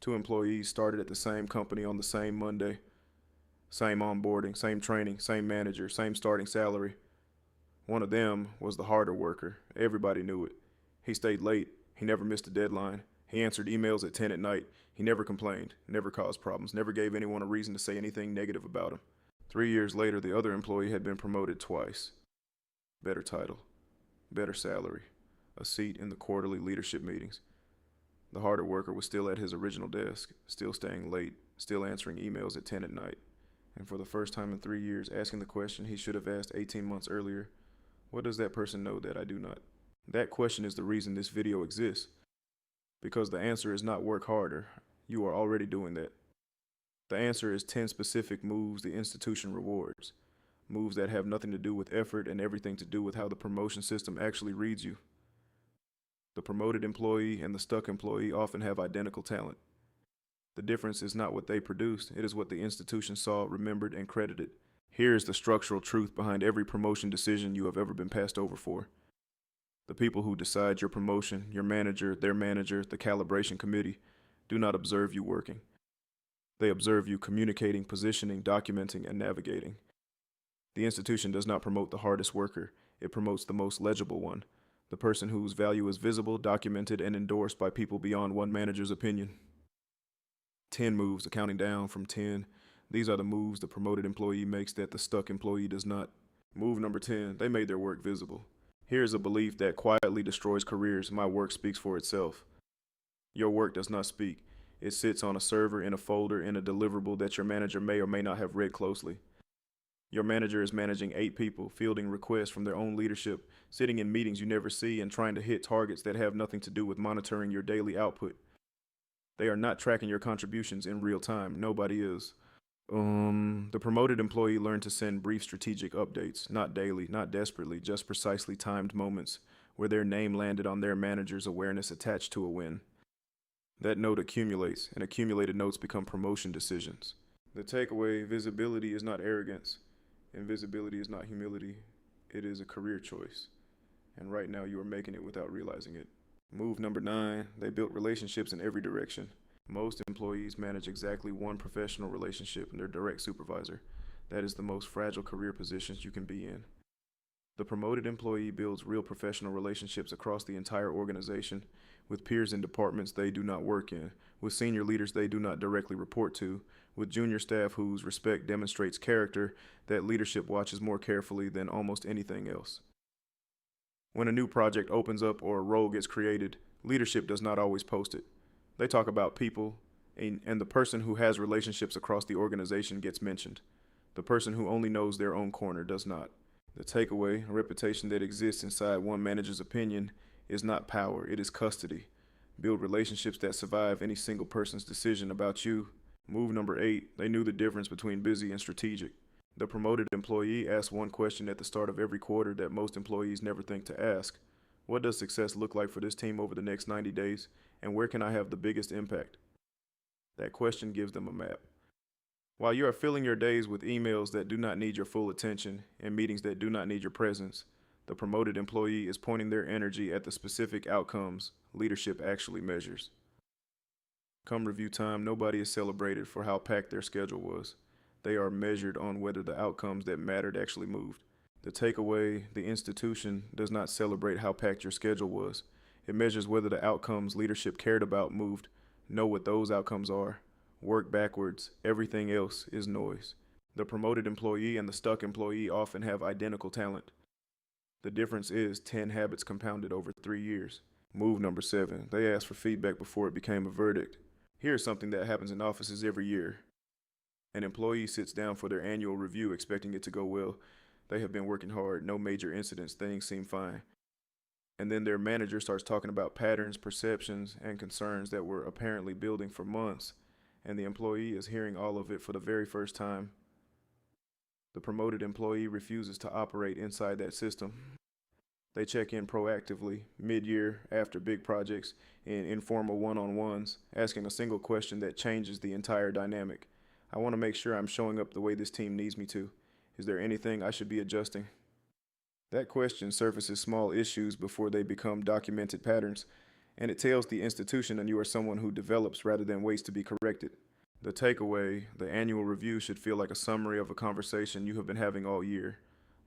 Two employees started at the same company on the same Monday. Same onboarding, same training, same manager, same starting salary. One of them was the harder worker. Everybody knew it. He stayed late. He never missed a deadline. He answered emails at 10 at night. He never complained, never caused problems, never gave anyone a reason to say anything negative about him. 3 years later, the other employee had been promoted twice. Better title, better salary, a seat in the quarterly leadership meetings. The harder worker was still at his original desk, still staying late, still answering emails at 10 at night. And for the first time in 3 years, asking the question he should have asked 18 months earlier: what does that person know that I do not? That question is the reason this video exists. Because the answer is not work harder. You are already doing that. The answer is 10 specific moves the institution rewards. Moves that have nothing to do with effort and everything to do with how the promotion system actually reads you. The promoted employee and the stuck employee often have identical talent. The difference is not what they produced, it is what the institution saw, remembered, and credited. Here is the structural truth behind every promotion decision you have ever been passed over for. The people who decide your promotion, your manager, their manager, the calibration committee, do not observe you working. They observe you communicating, positioning, documenting, and navigating. The institution does not promote the hardest worker, it promotes the most legible one, the person whose value is visible, documented, and endorsed by people beyond one manager's opinion. 10 moves, counting down from 10. These are the moves the promoted employee makes that the stuck employee does not. Move number 10, they made their work visible. Here is a belief that quietly destroys careers: my work speaks for itself. Your work does not speak. It sits on a server, in a folder, in a deliverable that your manager may or may not have read closely. Your manager is managing 8 people, fielding requests from their own leadership, sitting in meetings you never see, and trying to hit targets that have nothing to do with monitoring your daily output. They are not tracking your contributions in real time. Nobody is. The promoted employee learned to send brief strategic updates, not daily, not desperately, just precisely timed moments where their name landed on their manager's awareness attached to a win. That note accumulates, and accumulated notes become promotion decisions. The takeaway: visibility is not arrogance. Invisibility is not humility. It is a career choice. And right now you are making it without realizing it. Move number 9, they built relationships in every direction. Most employees manage exactly one professional relationship, their direct supervisor. That is the most fragile career positions you can be in. The promoted employee builds real professional relationships across the entire organization, with peers in departments they do not work in, with senior leaders they do not directly report to, with junior staff whose respect demonstrates character that leadership watches more carefully than almost anything else. When a new project opens up or a role gets created, leadership does not always post it. They talk about people, and the person who has relationships across the organization gets mentioned. The person who only knows their own corner does not. The takeaway: a reputation that exists inside one manager's opinion, is not power, it is custody. Build relationships that survive any single person's decision about you. Move number 8, they knew the difference between busy and strategic. The promoted employee asked one question at the start of every quarter that most employees never think to ask: what does success look like for this team over the next 90 days, and where can I have the biggest impact? That question gives them a map. While you are filling your days with emails that do not need your full attention and meetings that do not need your presence, the promoted employee is pointing their energy at the specific outcomes leadership actually measures. Come review time, nobody is celebrated for how packed their schedule was. They are measured on whether the outcomes that mattered actually moved. The takeaway: the institution does not celebrate how packed your schedule was. It measures whether the outcomes leadership cared about moved. Know what those outcomes are. Work backwards. Everything else is noise. The promoted employee and the stuck employee often have identical talent. The difference is 10 habits compounded over 3 years. Move number 7. They asked for feedback before it became a verdict. Here's something that happens in offices every year. An employee sits down for their annual review expecting it to go well. They have been working hard, no major incidents, things seem fine. And then their manager starts talking about patterns, perceptions, and concerns that were apparently building for months, and the employee is hearing all of it for the very first time. The promoted employee refuses to operate inside that system. They check in proactively, mid-year, after big projects, in informal one-on-ones, asking a single question that changes the entire dynamic. I want to make sure I'm showing up the way this team needs me to. Is there anything I should be adjusting? That question surfaces small issues before they become documented patterns, and it tells the institution that you are someone who develops rather than waits to be corrected. The takeaway, the annual review should feel like a summary of a conversation you have been having all year,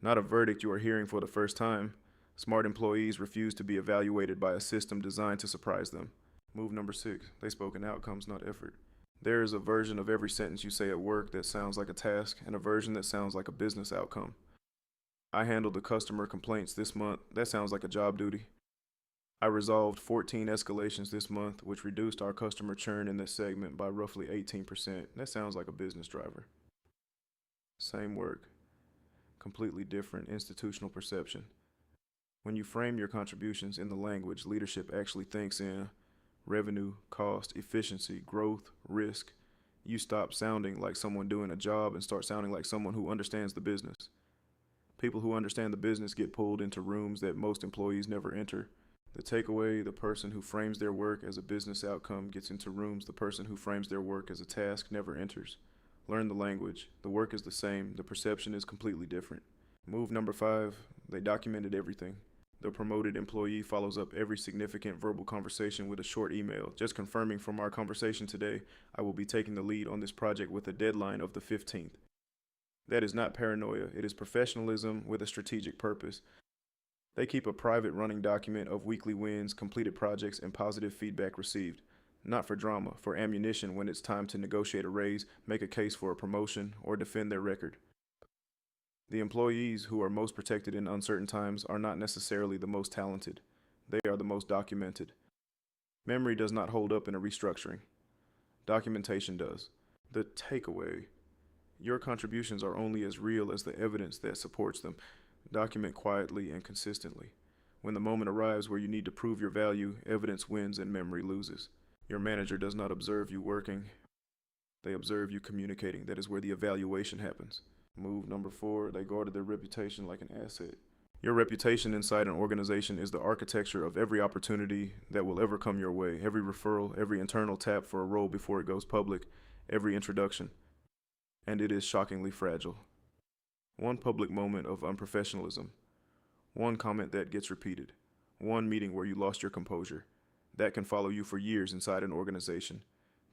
not a verdict you are hearing for the first time. Smart employees refuse to be evaluated by a system designed to surprise them. Move number 6. They spoke in outcomes, not effort. There is a version of every sentence you say at work that sounds like a task and a version that sounds like a business outcome. I handled the customer complaints this month. That sounds like a job duty. I resolved 14 escalations this month, which reduced our customer churn in this segment by roughly 18%. That sounds like a business driver. Same work, completely different institutional perception. When you frame your contributions in the language leadership actually thinks in, revenue, cost, efficiency, growth, risk, you stop sounding like someone doing a job and start sounding like someone who understands the business. People who understand the business get pulled into rooms that most employees never enter. The takeaway, the person who frames their work as a business outcome gets into rooms the person who frames their work as a task never enters. Learn the language. The work is the same. The perception is completely different. Move number 5. They documented everything. The promoted employee follows up every significant verbal conversation with a short email, just confirming from our conversation today, I will be taking the lead on this project with a deadline of the 15th. That is not paranoia. It is professionalism with a strategic purpose. They keep a private running document of weekly wins, completed projects, and positive feedback received. Not for drama, for ammunition when it's time to negotiate a raise, make a case for a promotion, or defend their record. The employees who are most protected in uncertain times are not necessarily the most talented. They are the most documented. Memory does not hold up in a restructuring. Documentation does. The takeaway. Your contributions are only as real as the evidence that supports them. Document quietly and consistently. When the moment arrives where you need to prove your value, evidence wins and memory loses. Your manager does not observe you working. They observe you communicating. That is where the evaluation happens. Move number 4, they guarded their reputation like an asset. Your reputation inside an organization is the architecture of every opportunity that will ever come your way, every referral, every internal tap for a role before it goes public, every introduction. And it is shockingly fragile. One public moment of unprofessionalism, one comment that gets repeated, one meeting where you lost your composure, that can follow you for years inside an organization,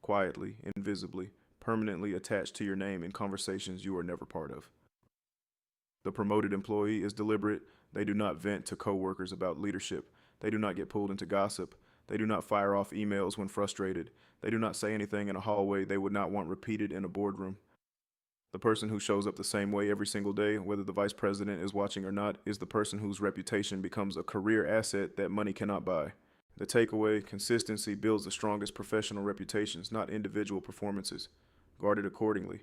quietly, invisibly, permanently attached to your name in conversations you are never part of. The promoted employee is deliberate. They do not vent to coworkers about leadership. They do not get pulled into gossip. They do not fire off emails when frustrated. They do not say anything in a hallway they would not want repeated in a boardroom. The person who shows up the same way every single day, whether the vice president is watching or not, is the person whose reputation becomes a career asset that money cannot buy. The takeaway, consistency builds the strongest professional reputations, not individual performances. Guard it accordingly.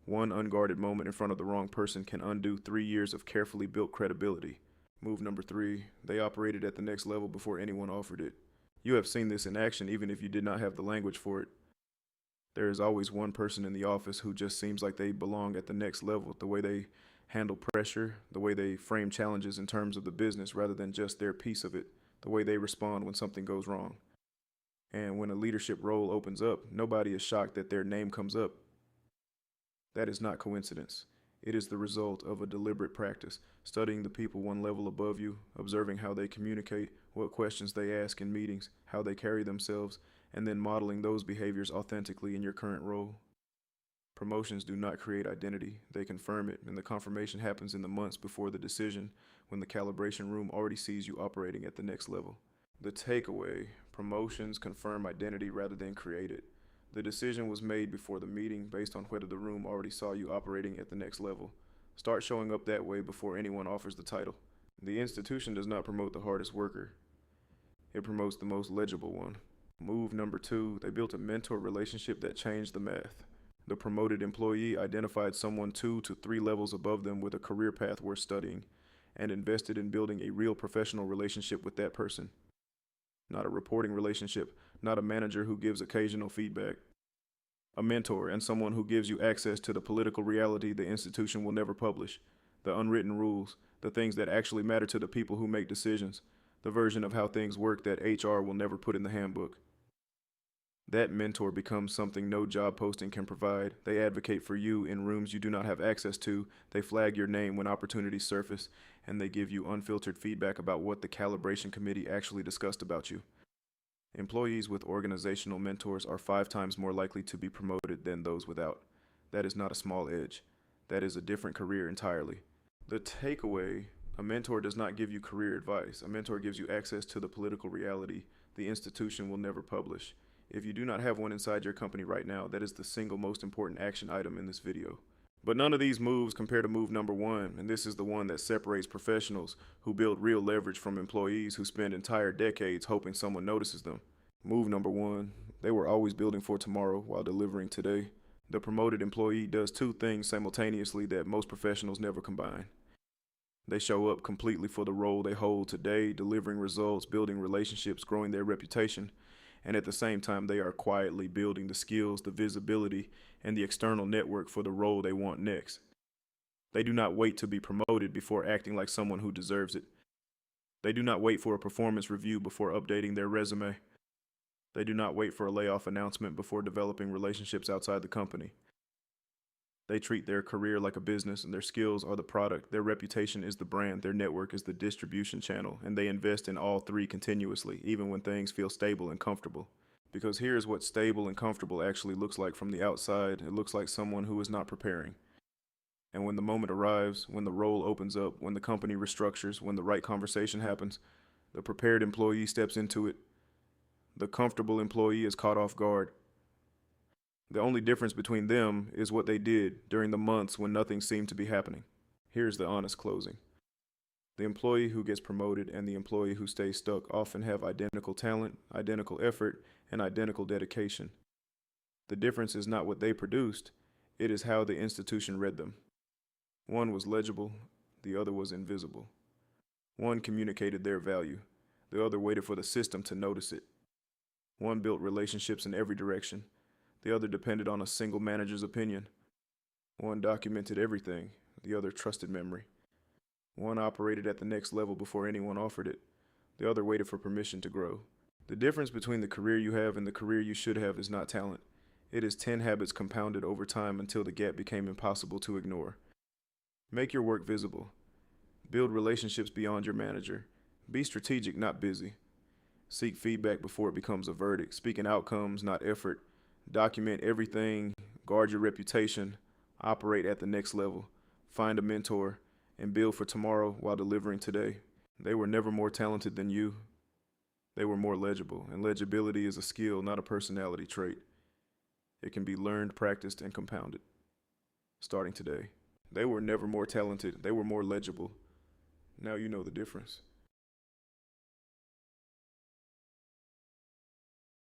One unguarded moment in front of the wrong person can undo 3 years of carefully built credibility. Move number 3, they operated at the next level before anyone offered it. You have seen this in action even if you did not have the language for it. There is always one person in the office who just seems like they belong at the next level, the way they handle pressure, the way they frame challenges in terms of the business rather than just their piece of it, the way they respond when something goes wrong. And when a leadership role opens up, nobody is shocked that their name comes up. That is not coincidence. It is the result of a deliberate practice, studying the people one level above you, observing how they communicate, what questions they ask in meetings, how they carry themselves, and then modeling those behaviors authentically in your current role. Promotions do not create identity, they confirm it, and the confirmation happens in the months before the decision, when the calibration room already sees you operating at the next level. The takeaway, promotions confirm identity rather than create it. The decision was made before the meeting based on whether the room already saw you operating at the next level. Start showing up that way before anyone offers the title. The institution does not promote the hardest worker. It promotes the most legible one. Move number 2, they built a mentor relationship that changed the math. The promoted employee identified someone 2 to 3 levels above them with a career path worth studying and invested in building a real professional relationship with that person. Not a reporting relationship, not a manager who gives occasional feedback. A mentor and someone who gives you access to the political reality the institution will never publish, the unwritten rules, the things that actually matter to the people who make decisions, the version of how things work that HR will never put in the handbook. That mentor becomes something no job posting can provide. They advocate for you in rooms you do not have access to. They flag your name when opportunities surface, and they give you unfiltered feedback about what the calibration committee actually discussed about you. Employees with organizational mentors are 5 times more likely to be promoted than those without. That is not a small edge. That is a different career entirely. The takeaway: a mentor does not give you career advice. A mentor gives you access to the political reality the institution will never publish. If you do not have one inside your company right now, that is the single most important action item in this video. But none of these moves compare to move number 1, and this is the one that separates professionals who build real leverage from employees who spend entire decades hoping someone notices them. Move number 1: they were always building for tomorrow while delivering today. The promoted employee does 2 things simultaneously that most professionals never combine. They show up completely for the role they hold today, delivering results, building relationships, growing their reputation, and at the same time they are quietly building the skills, the visibility, and the external network for the role they want next. They do not wait to be promoted before acting like someone who deserves it. They do not wait for a performance review before updating their resume. They do not wait for a layoff announcement before developing relationships outside the company. They treat their career like a business, and their skills are the product, their reputation is the brand, their network is the distribution channel, and they invest in all 3 continuously, even when things feel stable and comfortable. Because here's what stable and comfortable actually looks like from the outside: it looks like someone who is not preparing. And when the moment arrives, when the role opens up, when the company restructures, when the right conversation happens, the prepared employee steps into it. The comfortable employee is caught off guard. The only difference between them is what they did during the months when nothing seemed to be happening. Here's the honest closing. The employee who gets promoted and the employee who stays stuck often have identical talent, identical effort, and identical dedication. The difference is not what they produced, it is how the institution read them. One was legible, the other was invisible. One communicated their value, the other waited for the system to notice it. One built relationships in every direction, the other depended on a single manager's opinion. One documented everything, the other trusted memory. One operated at the next level before anyone offered it, the other waited for permission to grow. The difference between the career you have and the career you should have is not talent. It is 10 habits compounded over time until the gap became impossible to ignore. Make your work visible. Build relationships beyond your manager. Be strategic, not busy. Seek feedback before it becomes a verdict. Speak in outcomes, not effort. Document everything. Guard your reputation. Operate at the next level. Find a mentor. And build for tomorrow while delivering today. They were never more talented than you. They were more legible. And legibility is a skill, not a personality trait. It can be learned, practiced, and compounded. Starting today. They were never more talented. They were more legible. Now you know the difference.